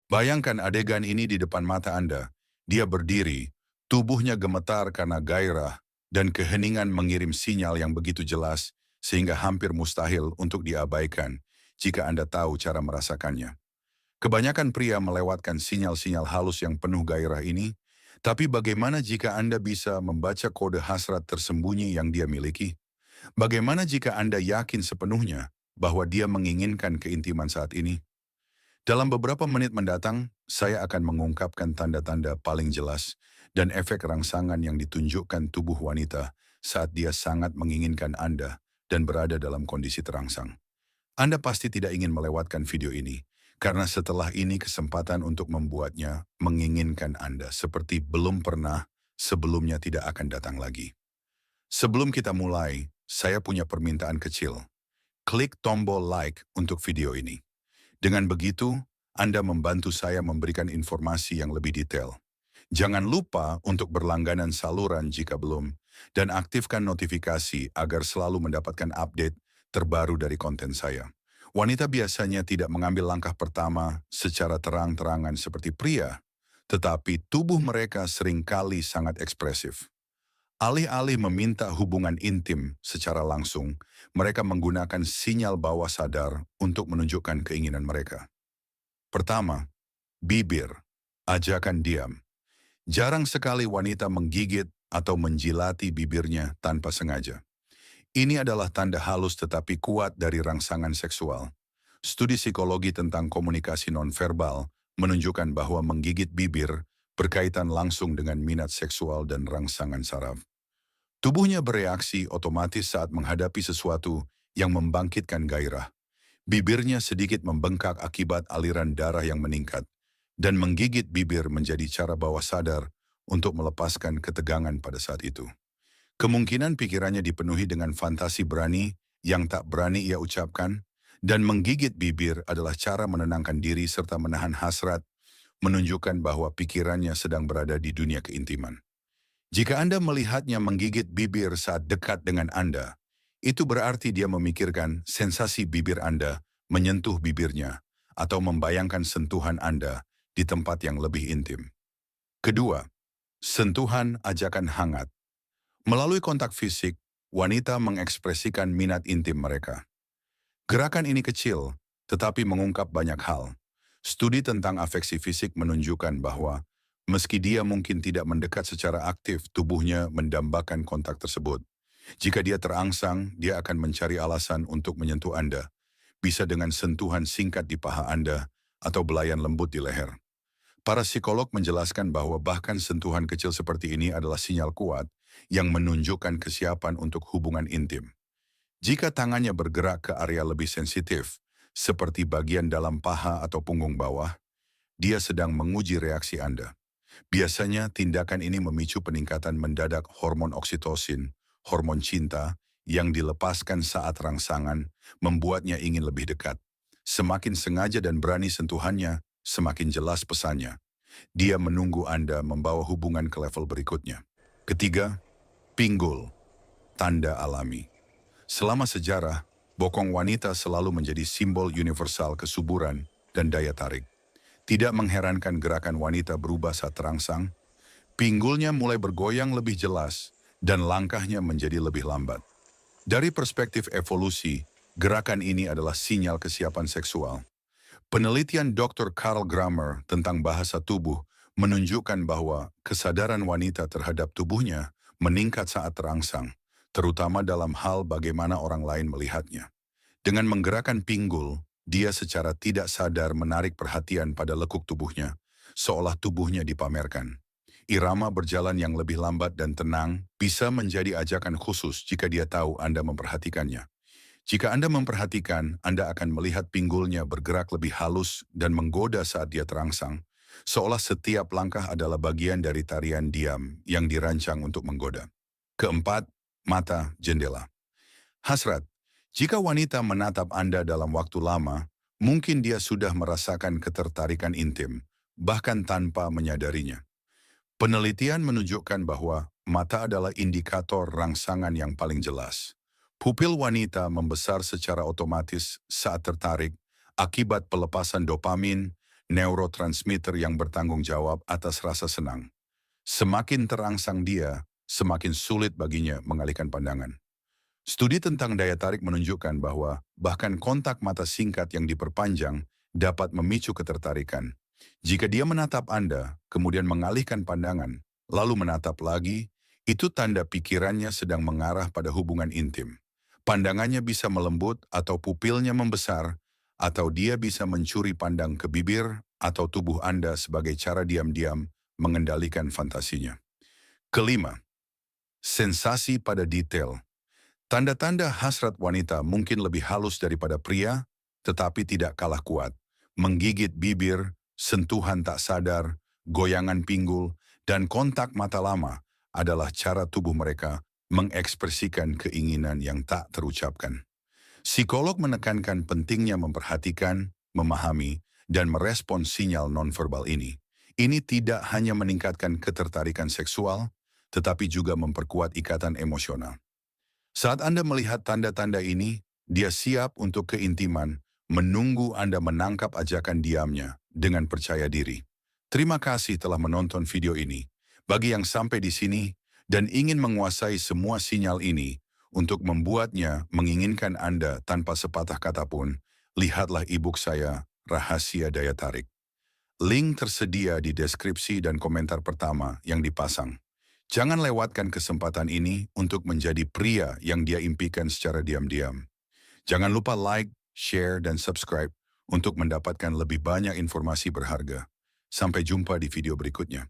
Bayangkan adegan ini di depan mata Anda. Dia berdiri, tubuhnya gemetar karena gairah, dan keheningan mengirim sinyal yang begitu jelas, sehingga hampir mustahil untuk diabaikan jika Anda tahu cara merasakannya. Kebanyakan pria melewatkan sinyal-sinyal halus yang penuh gairah ini, tapi bagaimana jika Anda bisa membaca kode hasrat tersembunyi yang dia miliki? Bagaimana jika Anda yakin sepenuhnya bahwa dia menginginkan keintiman saat ini? Dalam beberapa menit mendatang, saya akan mengungkapkan tanda-tanda paling jelas dan efek rangsangan yang ditunjukkan tubuh wanita saat dia sangat menginginkan Anda dan berada dalam kondisi terangsang. Anda pasti tidak ingin melewatkan video ini, karena setelah ini kesempatan untuk membuatnya menginginkan Anda seperti belum pernah, sebelumnya tidak akan datang lagi. Sebelum kita mulai, saya punya permintaan kecil. Klik tombol like untuk video ini. Dengan begitu, Anda membantu saya memberikan informasi yang lebih detail. Jangan lupa untuk berlangganan saluran jika belum, dan aktifkan notifikasi agar selalu mendapatkan update terbaru dari konten saya. Wanita biasanya tidak mengambil langkah pertama secara terang-terangan seperti pria, tetapi tubuh mereka seringkali sangat ekspresif. Alih-alih meminta hubungan intim secara langsung, mereka menggunakan sinyal bawah sadar untuk menunjukkan keinginan mereka. Pertama, bibir, ajakan diam. Jarang sekali wanita menggigit atau menjilati bibirnya tanpa sengaja. Ini adalah tanda halus tetapi kuat dari rangsangan seksual. Studi psikologi tentang komunikasi nonverbal menunjukkan bahwa menggigit bibir berkaitan langsung dengan minat seksual dan rangsangan saraf. Tubuhnya bereaksi otomatis saat menghadapi sesuatu yang membangkitkan gairah. Bibirnya sedikit membengkak akibat aliran darah yang meningkat, dan menggigit bibir menjadi cara bawah sadar untuk melepaskan ketegangan pada saat itu. Kemungkinan pikirannya dipenuhi dengan fantasi berani yang tak berani ia ucapkan, dan menggigit bibir adalah cara menenangkan diri serta menahan hasrat, menunjukkan bahwa pikirannya sedang berada di dunia keintiman. Jika Anda melihatnya menggigit bibir saat dekat dengan Anda, itu berarti dia memikirkan sensasi bibir Anda menyentuh bibirnya atau membayangkan sentuhan Anda di tempat yang lebih intim. Kedua, sentuhan ajakan hangat. Melalui kontak fisik, wanita mengekspresikan minat intim mereka. Gerakan ini kecil, tetapi mengungkap banyak hal. Studi tentang afeksi fisik menunjukkan bahwa meski dia mungkin tidak mendekat secara aktif, tubuhnya mendambakan kontak tersebut. Jika dia terangsang, dia akan mencari alasan untuk menyentuh Anda. Bisa dengan sentuhan singkat di paha Anda atau belayan lembut di leher. Para psikolog menjelaskan bahwa bahkan sentuhan kecil seperti ini adalah sinyal kuat yang menunjukkan kesiapan untuk hubungan intim. Jika tangannya bergerak ke area lebih sensitif, seperti bagian dalam paha atau punggung bawah, dia sedang menguji reaksi Anda. Biasanya tindakan ini memicu peningkatan mendadak hormon oksitosin, hormon cinta, yang dilepaskan saat rangsangan, membuatnya ingin lebih dekat. Semakin sengaja dan berani sentuhannya, semakin jelas pesannya. Dia menunggu Anda membawa hubungan ke level berikutnya. Ketiga, pinggul, tanda alami. Selama sejarah, bokong wanita selalu menjadi simbol universal kesuburan dan daya tarik. Tidak mengherankan gerakan wanita berubah saat terangsang, pinggulnya mulai bergoyang lebih jelas dan langkahnya menjadi lebih lambat. Dari perspektif evolusi, gerakan ini adalah sinyal kesiapan seksual. Penelitian Dr. Carl Grammer tentang bahasa tubuh menunjukkan bahwa kesadaran wanita terhadap tubuhnya meningkat saat terangsang, terutama dalam hal bagaimana orang lain melihatnya. Dengan menggerakkan pinggul, dia secara tidak sadar menarik perhatian pada lekuk tubuhnya, seolah tubuhnya dipamerkan. Irama berjalan yang lebih lambat dan tenang bisa menjadi ajakan khusus jika dia tahu Anda memperhatikannya. Jika Anda memperhatikan, Anda akan melihat pinggulnya bergerak lebih halus dan menggoda saat dia terangsang, seolah setiap langkah adalah bagian dari tarian diam yang dirancang untuk menggoda. Keempat, mata jendela. Hasrat. Jika wanita menatap Anda dalam waktu lama, mungkin dia sudah merasakan ketertarikan intim, bahkan tanpa menyadarinya. Penelitian menunjukkan bahwa mata adalah indikator rangsangan yang paling jelas. Pupil wanita membesar secara otomatis saat tertarik akibat pelepasan dopamin neurotransmitter yang bertanggung jawab atas rasa senang. Semakin terangsang dia, semakin sulit baginya mengalihkan pandangan. Studi tentang daya tarik menunjukkan bahwa bahkan kontak mata singkat yang diperpanjang dapat memicu ketertarikan. Jika dia menatap Anda, kemudian mengalihkan pandangan, lalu menatap lagi, itu tanda pikirannya sedang mengarah pada hubungan intim. Pandangannya bisa melembut atau pupilnya membesar, atau dia bisa mencuri pandang ke bibir atau tubuh Anda sebagai cara diam-diam mengendalikan fantasinya. Kelima, sensasi pada detail. Tanda-tanda hasrat wanita mungkin lebih halus daripada pria, tetapi tidak kalah kuat. Menggigit bibir, sentuhan tak sadar, goyangan pinggul, dan kontak mata lama adalah cara tubuh mereka mengekspresikan keinginan yang tak terucapkan. Psikolog menekankan pentingnya memperhatikan, memahami, dan merespons sinyal nonverbal ini. Ini tidak hanya meningkatkan ketertarikan seksual, tetapi juga memperkuat ikatan emosional. Saat Anda melihat tanda-tanda ini, dia siap untuk keintiman, menunggu Anda menangkap ajakan diamnya dengan percaya diri. Terima kasih telah menonton video ini. Bagi yang sampai di sini dan ingin menguasai semua sinyal ini, untuk membuatnya menginginkan Anda tanpa sepatah kata pun, lihatlah e-book saya, Rahasia Daya Tarik. Link tersedia di deskripsi dan komentar pertama yang dipasang. Jangan lewatkan kesempatan ini untuk menjadi pria yang dia impikan secara diam-diam. Jangan lupa like, share, dan subscribe untuk mendapatkan lebih banyak informasi berharga. Sampai jumpa di video berikutnya.